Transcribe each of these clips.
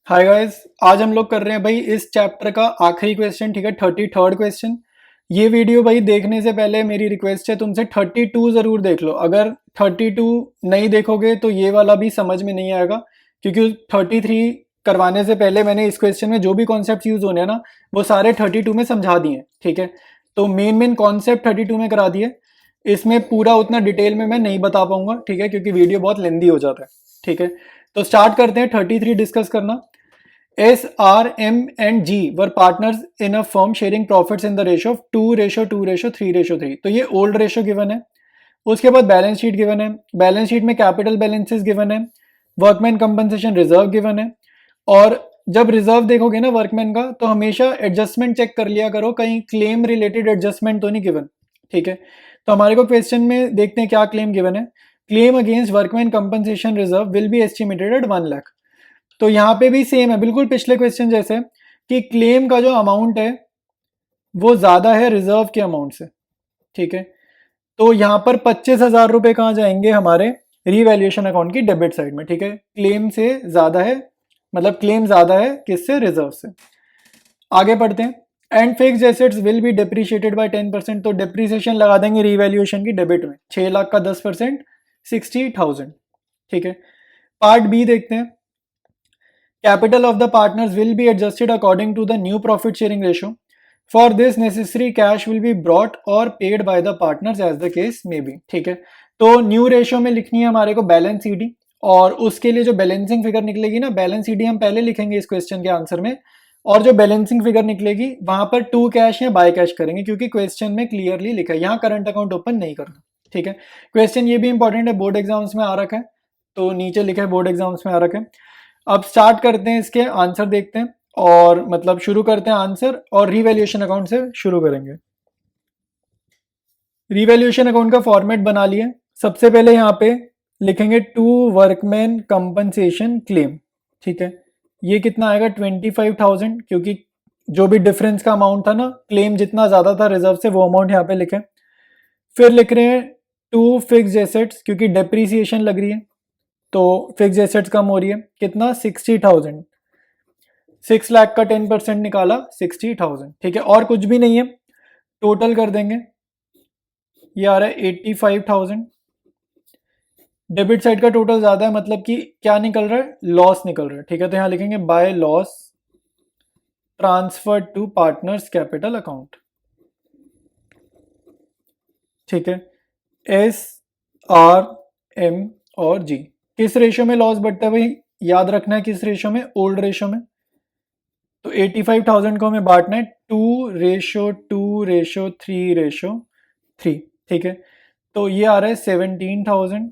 Hi guys. आज हम लोग कर रहे हैं भाई इस चैप्टर का आखिरी क्वेश्चन, ठीक है, 33rd क्वेश्चन। ये वीडियो भाई देखने से पहले मेरी रिक्वेस्ट है तुमसे 32 जरूर देख लो। अगर 32 नहीं देखोगे तो ये वाला भी समझ में नहीं आएगा, क्योंकि 33 करवाने से पहले मैंने इस क्वेश्चन में जो भी कॉन्सेप्ट यूज होने हैं ना, वो सारे 32 में समझा दिए हैं, ठीक है। तो मेन मेन कॉन्सेप्ट 32 में करा दिए। इसमें पूरा उतना डिटेल में मैं नहीं बता पाऊंगा, ठीक है, क्योंकि वीडियो बहुत लेंदी हो जाता है, ठीक है। तो स्टार्ट करते हैं 33 डिस्कस करना। S, R, M and G were partners in a firm sharing profits in the ratio of 2:2:3:3। तो ये ओल्ड रेशो गिवन है। उसके बाद बैलेंस शीट गिवन है। बैलेंस शीट में कैपिटल बैलेंसेस गिवन है, वर्कमैन कंपनसेशन रिजर्व गिवन है। और जब रिजर्व देखोगे ना वर्कमैन का, तो हमेशा एडजस्टमेंट चेक कर लिया करो, कहीं क्लेम रिलेटेड एडजस्टमेंट तो नहीं गिवन, ठीक है। तो हमारे को क्वेश्चन में देखते हैं क्या क्लेम गिवन है। Claim against workman compensation reserve will be estimated at 1 lakh. तो यहाँ पे भी सेम है बिल्कुल पिछले क्वेश्चन जैसे, कि क्लेम का जो अमाउंट है वो ज्यादा है रिजर्व के अमाउंट से, ठीक है। तो यहाँ पर 25,000 रुपए कहाँ जाएंगे, हमारे रीवैल्यूएशन अकाउंट की डेबिट साइड में, ठीक है। क्लेम से ज्यादा है, मतलब क्लेम ज्यादा है किससे, रिजर्व से। आगे पढ़ते हैं। And fixed assets will be depreciated by 10%। तो डेप्रिसिएशन लगा देंगे रीवैल्यूएशन की डेबिट में, 6 लाख का 10% 60,000, ठीक है। पार्ट बी देखते हैं। Capital of the partners will be adjusted according to the new profit sharing ratio. For this necessary cash will be brought or paid by the partners as the case may be, ठीक है। तो new ratio में लिखनी है हमारे को balance CD, और उसके लिए जो बैलेंसिंग फिगर निकलेगी ना, बैलेंस सीडी हम पहले लिखेंगे इस क्वेश्चन के आंसर में, और जो बैलेंसिंग फिगर निकलेगी वहां पर टू कैश या बाय कैश करेंगे, क्योंकि क्वेश्चन में क्लियरली लिखा है यहाँ करंट अकाउंट ओपन नहीं करना, ठीक है। क्वेश्चन ये भी इंपॉर्टेंट है, बोर्ड एग्जाम्स में आ रखा है, तो नीचे लिखा है बोर्ड एग्जाम्स में आ रखा है। अब स्टार्ट करते हैं, इसके आंसर देखते हैं, और मतलब शुरू करते हैं आंसर, और रिवैल्यूएशन अकाउंट से शुरू करेंगे। रिवैल्यूएशन अकाउंट का फॉर्मेट बना लिए। सबसे पहले यहाँ पे लिखेंगे टू वर्कमैन कंपनसेशन क्लेम, ठीक है। ये कितना आएगा 25,000, क्योंकि जो भी डिफरेंस का अमाउंट था ना, क्लेम जितना ज्यादा था रिजर्व से, वो अमाउंट यहाँ पे लिखे। फिर लिख रहे हैं टू फिक्स्ड एसेट्स, क्योंकि डेप्रीसिएशन लग रही है, तो फिक्स एसेट्स कम हो रही है, कितना 60,000। 6 लाख का 10% निकाला 60,000, ठीक है। और कुछ भी नहीं है, टोटल कर देंगे, ये आ रहा है 85,000। डेबिट साइड का टोटल ज्यादा है, मतलब कि क्या निकल रहा है, लॉस निकल रहा है, ठीक है। तो यहां लिखेंगे by loss transfer to partners capital account, ठीक है। एस, आर, एम और जी। किस रेशियो में लॉस बढ़ता है भाई, याद रखना है, किस रेशियो में, ओल्ड रेशियो में। तो 85,000 को हमें बांटना है 2:2:3:3, ठीक है। तो ये आ रहा है 17,000,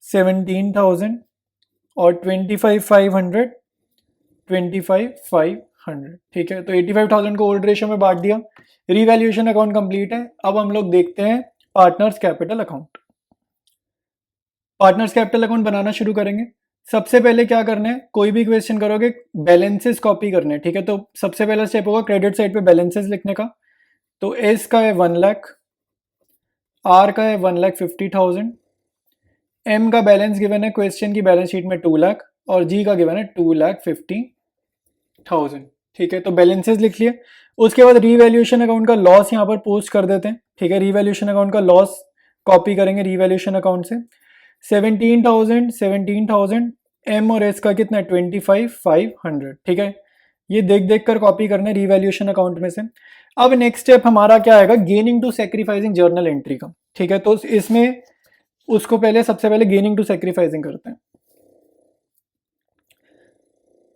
17,000 और 25,500, 25,500, ठीक है। तो 85,000 को ओल्ड रेशियो में बांट दिया। रिवैल्यूएशन अकाउंट कंप्लीट है। अब हम लोग देखते हैं partners capital account. Partners capital account बनाना शुरू करेंगे। सबसे पहले क्या करना है, कोई भी क्वेश्चन करोगे बैलेंसेस कॉपी करने हैं, ठीक है। तो सबसे पहला स्टेप होगा क्रेडिट साइड पे बैलेंसेस लिखने का। तो एस का है 1 लाख, आर का है 1,50,000, एम का बैलेंस गिवन है क्वेश्चन की बैलेंस शीट में 2 लाख, और जी का गिवन है 2,50,000, ठीक है। तो बैलेंसेस लिख लिए। उसके बाद रीवैल्यूएशन अकाउंट का लॉस यहाँ पर पोस्ट कर देते हैं, ठीक है। रीवैल्यूएशन अकाउंट का लॉस कॉपी करेंगे रीवैल्यूएशन अकाउंट से। 17,000, 17,000, एम और एस का कितना है 25,500, ठीक है। ये देख देख कर कॉपी करना है रीवैल्यूएशन अकाउंट में से। अब नेक्स्ट स्टेप हमारा क्या आएगा, gaining to sacrificing journal entry का, ठीक है। तो इसमें उसको पहले सबसे पहले गेनिंग टू सेक्रीफाइसिंग करते हैं।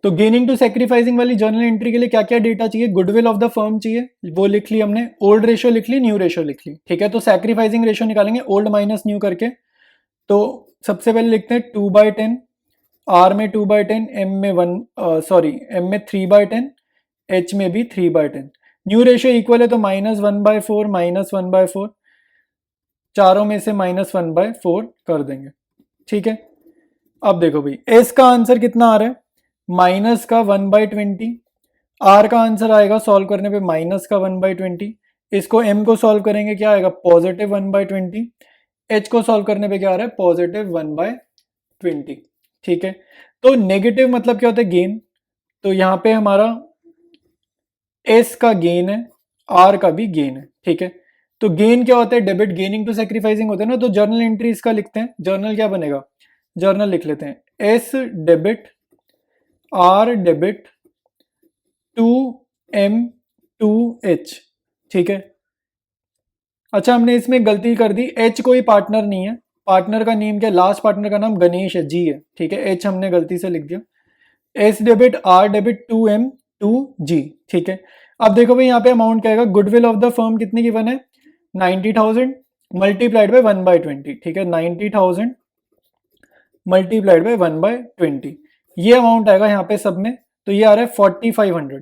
तो गेनिंग टू सेक्रीफाइसिंग वाली जर्नल एंट्री के लिए क्या क्या डेटा चाहिए, गुडविल ऑफ द फर्म चाहिए, वो लिख ली हमने, ओल्ड रेशियो लिख ली, न्यू रेशियो लिख ली, ठीक है। तो सेक्रीफाइसिंग रेशियो निकालेंगे ओल्ड माइनस न्यू करके। तो सबसे पहले लिखते हैं 2/10, आर में 2/10, एम में एम में 3/10, एच में भी 3/10। न्यू रेशियो इक्वल है तो -1/4, -1/4, चारों में से -1/4 कर देंगे, ठीक है। अब देखो भाई, एस का आंसर कितना आ रहा है, माइनस का 1/20। आर का आंसर आएगा सॉल्व करने पे माइनस का 1/20। इसको एम को सॉल्व करेंगे क्या आएगा, पॉजिटिव 1/20। एच को सॉल्व करने पे क्या आ रहा है, पॉजिटिव 1/20, ठीक है। तो नेगेटिव मतलब क्या होता है, गेन। तो यहाँ पे हमारा एस का गेन है, आर का भी गेन है, ठीक है। तो गेन क्या होता है, डेबिट, गेनिंग टू सेक्रीफाइसिंग होता है ना। तो जर्नल एंट्री इसका लिखते हैं, जर्नल क्या बनेगा, जर्नल लिख लेते हैं S debit, R debit, to M, to H, ठीक है। अच्छा, हमने इसमें गलती कर दी, एच कोई पार्टनर नहीं है, पार्टनर का नेम क्या, लास्ट पार्टनर का नाम गणेश है, जी है, ठीक है। एच हमने गलती से लिख दिया। S debit, R debit, to M, to G, ठीक है। अब देखो भाई यहाँ पे अमाउंट क्या आएगा, गुडविल ऑफ द फर्म कितनी गिवन है, 90,000 मल्टीप्लाइड बाय 1/20, ठीक है। 90,000 मल्टीप्लाइड बाय 1/20, ये अमाउंट आएगा यहाँ पे सब में। तो ये आ रहा है 4500,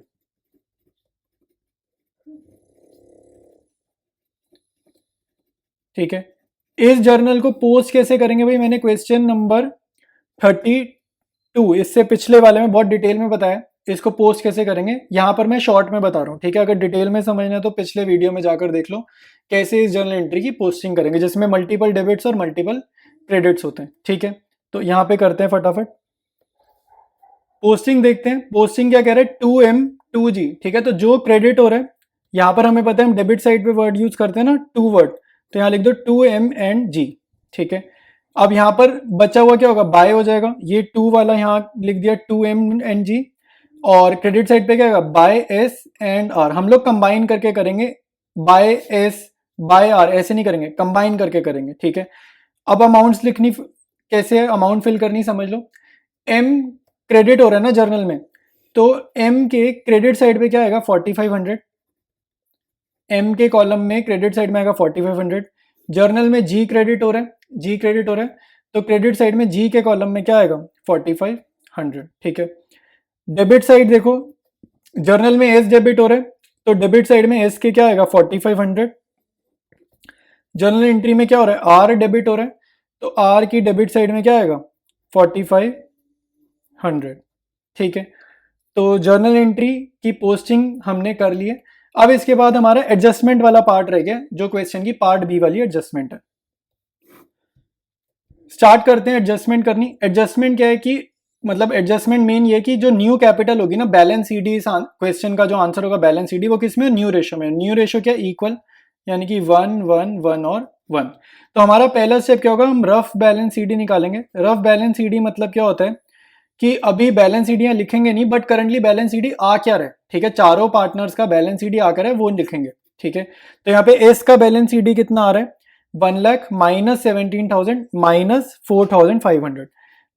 ठीक है। इस जर्नल को पोस्ट कैसे करेंगे भाई, मैंने क्वेश्चन नंबर 32 इससे पिछले वाले में बहुत डिटेल में बताया, इसको पोस्ट कैसे करेंगे। यहां पर मैं शॉर्ट में बता रहा हूं, ठीक है। अगर डिटेल में समझना है तो पिछले वीडियो में जाकर देख लो कैसे इस जर्नल एंट्री की पोस्टिंग करेंगे, जिसमें मल्टीपल डेबिट्स और मल्टीपल क्रेडिट्स होते हैं, ठीक है। तो यहां पे करते हैं फटाफट पोस्टिंग, देखते हैं पोस्टिंग क्या कह रहा है, 2M 2G, ठीक है। तो जो क्रेडिट हो रहा है, यहां पर हमें पता है हम डेबिट साइड पे वर्ड यूज करते हैं ना, टू वर्ड, तो यहां लिख दो 2M एंड G, ठीक है। अब यहां पर बचा हुआ क्या होगा, बाय हो जाएगा, ये टू वाला यहां लिख दिया 2M एंड G, और क्रेडिट साइड पे क्या होगा, बाय S एंड R। हम लोग कंबाइन करके करेंगे, बाय S बाय R ऐसे नहीं करेंगे, कंबाइन करके करेंगे, ठीक है। अब अमाउंट्स लिखनी कैसे है, अमाउंट फिल करनी समझ लो। M क्रेडिट हो रहा है ना जर्नल में, तो M के क्रेडिट साइड पे क्या आएगा, 4500, M के कॉलम में क्रेडिट साइड में आएगा 4500। जर्नल में G क्रेडिट हो रहा है, G क्रेडिट हो रहा है, तो क्रेडिट साइड में G के कॉलम में क्या आएगा, 4500, ठीक है। डेबिट साइड देखो, जर्नल में S डेबिट हो रहा है, तो डेबिट साइड में S के क्या आएगा, 4500। जर्नल एंट्री में क्या हो रहा है, R डेबिट हो रहा है, तो R की डेबिट साइड में क्या आएगा, 4500, ठीक है। तो जर्नल एंट्री की पोस्टिंग हमने कर ली है। अब इसके बाद हमारा एडजस्टमेंट वाला पार्ट रह गया, जो क्वेश्चन की पार्ट बी वाली एडजस्टमेंट है। स्टार्ट करते हैं एडजस्टमेंट करनी। एडजस्टमेंट क्या है कि मतलब एडजस्टमेंट मेन ये कि जो न्यू कैपिटल होगी ना, बैलेंस सीडी, इस क्वेश्चन का जो आंसर होगा बैलेंस सीडी, वो किसमें, न्यू रेशो में। न्यू रेशो क्या, इक्वल, यानी कि 1 1 1 और 1। तो हमारा पहला स्टेप क्या होगा, हम रफ बैलेंस सीडी निकालेंगे। रफ बैलेंस सीडी मतलब क्या होता है कि अभी बैलेंस सीडियां लिखेंगे नहीं, बट करंटली बैलेंस सीडी आ क्या रहा है, ठीक है। चारों पार्टनर्स का बैलेंस सीडी आकर है वो लिखेंगे, ठीक है। तो यहाँ पे एस का बैलेंस सीडी कितना आ रहा है, 1 लाख माइनस 17,000 माइनस 4,500,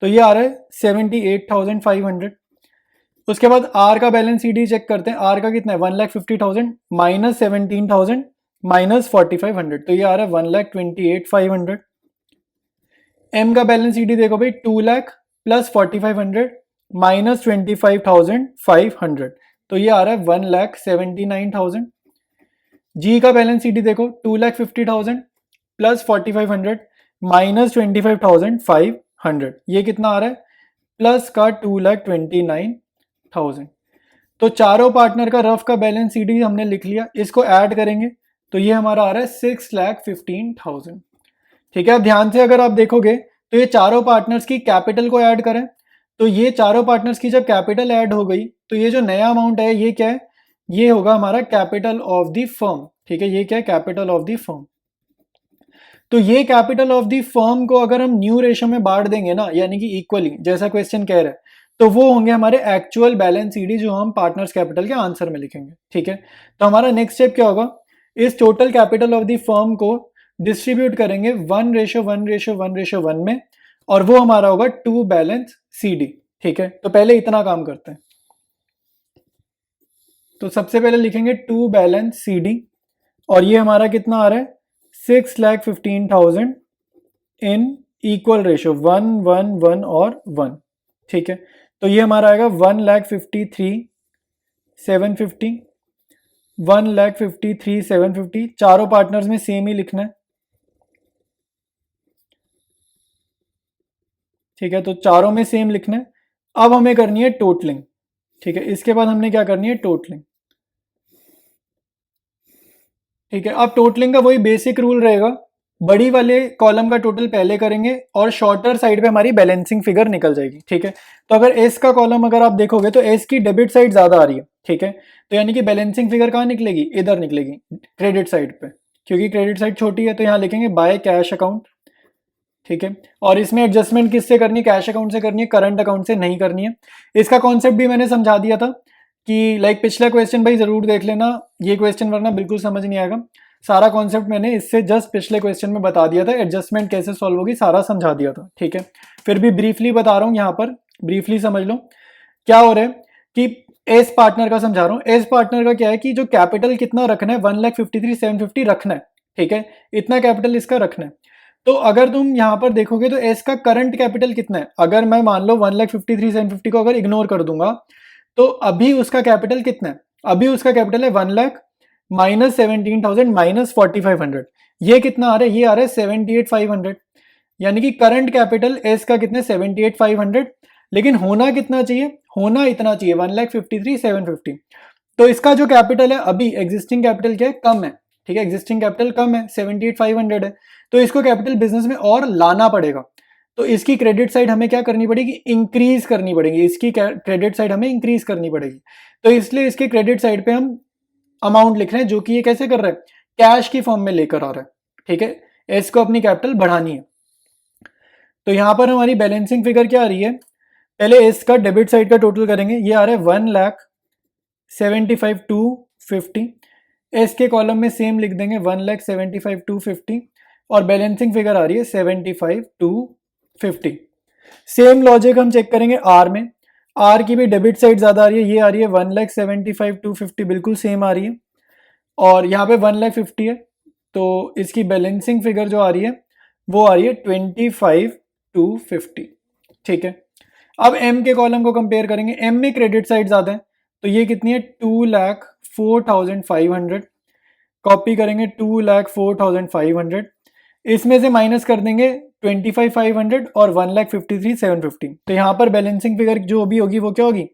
तो ये आ रहा है 78,500। उसके बाद आर का बैलेंस सीडी चेक करते हैं, आर का कितना है, 1,50,000 माइनस 17,000 माइनस 4,500, तो ये आ रहा है 1,28,500। एम का बैलेंस सीडी देखो भाई, 2 लाख प्लस 4,500 माइनस 25,500, तो ये आ रहा है 1,79,000। जी का बैलेंस सीडी देखो, 2,50,000 प्लस 4,500 माइनस 25,500, ये कितना आ रहा है, प्लस का 2,29,000। तो चारों पार्टनर का रफ का बैलेंस सीडी हमने लिख लिया, इसको ऐड करेंगे तो ये हमारा आ रहा है 6,15,000, ठीक है। अब ध्यान से अगर आप देखोगे तो ये चारों पार्टनर्स की कैपिटल को ऐड करें, तो ये चारों पार्टनर्स की जब कैपिटल ऐड हो गई तो ये जो नया अमाउंट है ये क्या है, ये होगा हमारा कैपिटल ऑफ द फर्म, ठीक है। ये क्या है, कैपिटल ऑफ द फर्म। तो ये कैपिटल ऑफ द फर्म को अगर हम न्यू रेशो में बांट देंगे ना, यानी कि इक्वली, जैसा क्वेश्चन कह रहा है, तो वो होंगे हमारे एक्चुअल बैलेंस सीडी जो हम पार्टनर्स कैपिटल के आंसर में लिखेंगे, ठीक है। तो हमारा नेक्स्ट स्टेप क्या होगा, इस total capital of the firm को डिस्ट्रीब्यूट करेंगे 1:1:1:1 में, और वो हमारा होगा 2 बैलेंस सीडी, ठीक है। तो पहले इतना काम करते हैं। तो सबसे पहले लिखेंगे 2 बैलेंस सीडी, और ये हमारा कितना आ रहा है, 6,15,000 इन इक्वल रेशो 1 1 1 और 1, ठीक है। तो ये हमारा आएगा 1,53,750, 1,53,750, चारों पार्टनर्स में सेम ही लिखना है, ठीक है। तो चारों में सेम लिखना है। अब हमें करनी है टोटलिंग, ठीक है। इसके बाद हमने क्या करनी है, टोटलिंग, ठीक है। अब टोटलिंग का वही बेसिक रूल रहेगा बड़ी वाले कॉलम का टोटल पहले करेंगे और शॉर्टर साइड पे हमारी बैलेंसिंग फिगर निकल जाएगी, ठीक है। तो अगर एस का कॉलम अगर आप देखोगे तो एस की डेबिट साइड ज्यादा आ रही है, ठीक है। तो यानी कि बैलेंसिंग फिगर कहाँ निकलेगी, इधर निकलेगी क्रेडिट साइड पे, क्योंकि क्रेडिट साइड छोटी है तो यहाँ लिखेंगे बाय कैश अकाउंट, ठीक है। और इसमें एडजस्टमेंट किससे करनी है, कैश अकाउंट से करनी है, करंट अकाउंट से नहीं करनी है। इसका कॉन्सेप्ट भी मैंने समझा दिया था कि लाइक पिछला क्वेश्चन भाई जरूर देख लेना, ये क्वेश्चन वरना बिल्कुल समझ नहीं आएगा। सारा कॉन्सेप्ट मैंने इससे जस्ट पिछले क्वेश्चन में बता दिया था, एडजस्टमेंट कैसे सॉल्व होगी सारा समझा दिया था, ठीक है। फिर भी ब्रीफली बता रहा हूँ, यहाँ पर ब्रीफली समझ लो क्या हो रहा है कि एस पार्टनर का समझा रहा हूँ। एस पार्टनर का क्या है कि जो कैपिटल कितना रखना है 1,53,750 रखना है, ठीक है। इतना कैपिटल इसका रखना है। तो अगर तुम यहाँ पर देखोगे तो एस का करंट कैपिटल कितना है, अगर मैं मान लो 1,53,750 को अगर इग्नोर कर दूंगा तो अभी उसका कैपिटल कितना है, अभी उसका कैपिटल है 1,00,000 माइनस 17,000 माइनस 4,500। ये कितना आ रहा है, ये आ रहा है 78,500। यानी कि करंट कैपिटल एस का कितना है 78,500, लेकिन होना कितना चाहिए, होना इतना चाहिए 1,53,750। तो इसका जो कैपिटल है अभी एग्जिस्टिंग कैपिटल क्या है, कम है, ठीक है। एग्जिस्टिंग कैपिटल कम है, 78,500 है। तो इसको कैपिटल बिजनेस में और लाना पड़ेगा। तो इसकी क्रेडिट साइड हमें क्या करनी पड़ेगी, इंक्रीज करनी पड़ेगी, इसकी क्रेडिट साइड हमें इंक्रीज करनी पड़ेगी। तो इसलिए इसके क्रेडिट साइड पे हम अमाउंट लिख रहे हैं, जो कि ये कैसे कर रहा है, कैश की फॉर्म में लेकर आ रहा है, ठीक है। एस को अपनी कैपिटल बढ़ानी है। तो यहां पर हमारी बैलेंसिंग फिगर क्या आ रही है, पहले एस का डेबिट साइड का टोटल करेंगे, ये आ रहा है 1,75,250। एस के कॉलम में सेम लिख देंगे 1,75,250 और बैलेंसिंग फिगर आ रही है 75,250। सेम लॉजिक हम चेक करेंगे आर में, आर की भी डेबिट साइड ज्यादा आ रही है, ये आ रही है 1,75,250, बिल्कुल सेम आ रही है। और यहाँ पे 1,50,000 है, तो इसकी बैलेंसिंग फिगर जो आ रही है वो आ रही है 25,250, ठीक है। अब एम के कॉलम को कंपेयर करेंगे, एम में क्रेडिट साइड ज्यादा है, तो ये कितनी है 2,04,500। कॉपी करेंगे 2,04,500, इसमें से माइनस कर देंगे 25,500 और 1,53,750। तो यहाँ पर बैलेंसिंग फिगर जो भी होगी वो क्या होगी,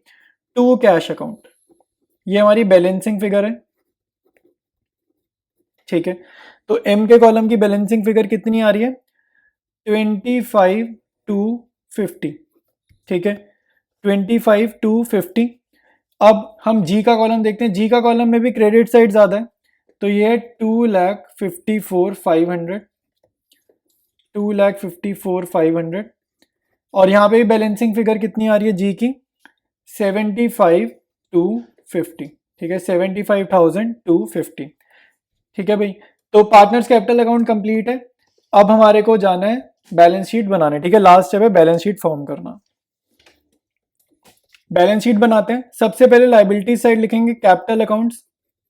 टू कैश अकाउंट। ये हमारी बैलेंसिंग फिगर है, ठीक है। तो एम के कॉलम की बैलेंसिंग फिगर कितनी आ रही है 25,250, ठीक है, 25,250। अब हम जी का कॉलम देखते हैं, जी का कॉलम में भी क्रेडिट साइड ज्यादा है, तो ये है 2,54,500, 2,54,500। और यहाँ पे भी बैलेंसिंग फिगर कितनी आ रही है जी की 75,250, ठीक है, 75,250, ठीक है भाई। तो पार्टनर्स कैपिटल अकाउंट कंप्लीट है। अब हमारे को जाना है बैलेंस शीट बनाने, ठीक है। लास्ट स्टेप है बैलेंस शीट फॉर्म करना। बैलेंस शीट बनाते हैं, सबसे पहले लायबिलिटी साइड लिखेंगे कैपिटल अकाउंट्स।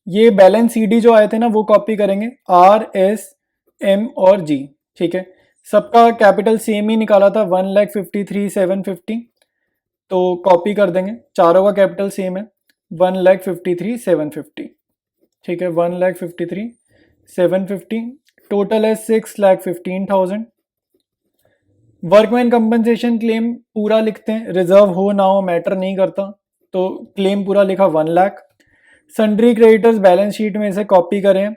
ये बैलेंस सीडी जो आए थे ना वो कॉपी करेंगे, आर एस एम और जी, ठीक है। सबका कैपिटल सेम ही निकाला था 1,53,750, तो कॉपी कर देंगे, चारों का कैपिटल सेम है 1,53,750, ठीक है। 1,53,750, टोटल है 6,15,000। वर्कमैन कंपनसेशन क्लेम पूरा लिखते हैं, रिजर्व हो ना हो मैटर नहीं करता, तो क्लेम पूरा लिखा 1,00,000। सन्ड्री क्रेडिटर्स बैलेंस शीट में से कॉपी करें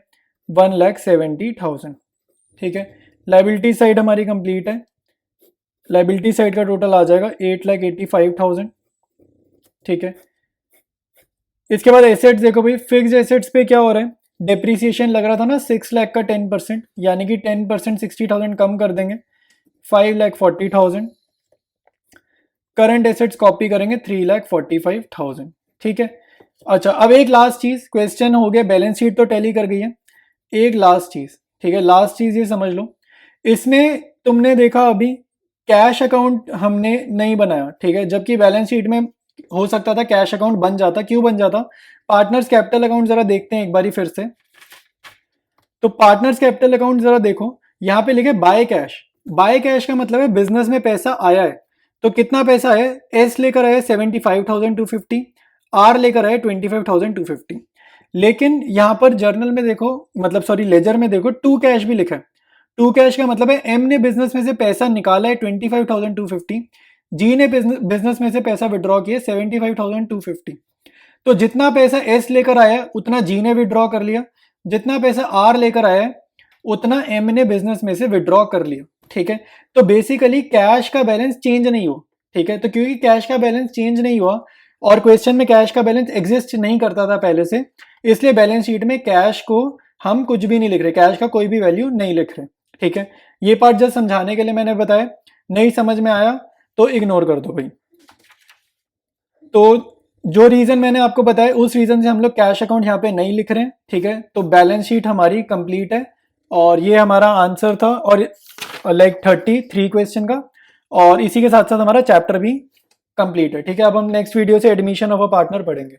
1,70,000, ठीक है। लाइबिलिटी साइड हमारी कंप्लीट है, लाइबिलिटी साइड का टोटल आ जाएगा 8,85,000, ठीक है। इसके बाद एसेट्स देखो भाई, फिक्स्ड एसेट्स पे क्या हो रहा है, डेप्रीसिएशन लग रहा था ना 6 लाख का 10%, यानी कि 10% 60,000 कम कर देंगे 5,40,000। करंट एसेट्स कॉपी करेंगे 3,45,000, ठीक है। अच्छा, अब एक लास्ट चीज, क्वेश्चन हो गया, बैलेंस शीट तो टैली कर गई है, एक लास्ट चीज, ठीक है। लास्ट चीज ये समझ लो, इसमें तुमने देखा अभी कैश अकाउंट हमने नहीं बनाया, ठीक है, जबकि बैलेंस शीट में हो सकता था कैश अकाउंट बन जाता। क्यों बन जाता, पार्टनर्स कैपिटल अकाउंट जरा देखते हैं एक बारी फिर से। तो पार्टनर्स कैपिटल अकाउंट जरा देखो, यहाँ पे लिखे बाय कैश। बाय कैश का मतलब है बिजनेस में पैसा आया है, तो कितना पैसा है, एस लेकर आया 75,250, आर लेकर आया 25,250। लेकिन यहाँ पर जर्नल में देखो, मतलब सॉरी लेजर में देखो, टू कैश भी लिखा है। टू कैश का मतलब है एम ने बिजनेस में से पैसा निकाला है 25,250, जी ने बिजनेस में से पैसा विड्रॉ किया 75,250। तो जितना पैसा एस लेकर आया उतना जी ने विड्रॉ कर लिया, जितना पैसा आर लेकर आया उतना एम ने बिजनेस में से विड्रॉ कर लिया, ठीक है। तो बेसिकली कैश का बैलेंस चेंज नहीं हुआ, ठीक है। तो क्योंकि कैश का बैलेंस चेंज नहीं हुआ और क्वेश्चन में कैश का बैलेंस एग्जिस्ट नहीं करता था पहले से, इसलिए बैलेंस शीट में कैश को हम कुछ भी नहीं लिख रहे, कैश का कोई भी वैल्यू नहीं लिख रहे, ठीक है। ये पार्ट जस्ट समझाने के लिए मैंने बताया, नहीं समझ में आया तो इग्नोर कर दो भाई। तो जो रीजन मैंने आपको बताया उस रीजन से हम लोग कैश अकाउंट यहाँ पे नहीं लिख रहे हैं, ठीक है। तो बैलेंस शीट हमारी कंप्लीट है और ये हमारा आंसर था, और लाइक 33 क्वेश्चन का, और इसी के साथ साथ हमारा चैप्टर भी कंप्लीट है, ठीक है। अब हम नेक्स्ट वीडियो से एडमिशन ऑफ अ पार्टनर पढ़ेंगे।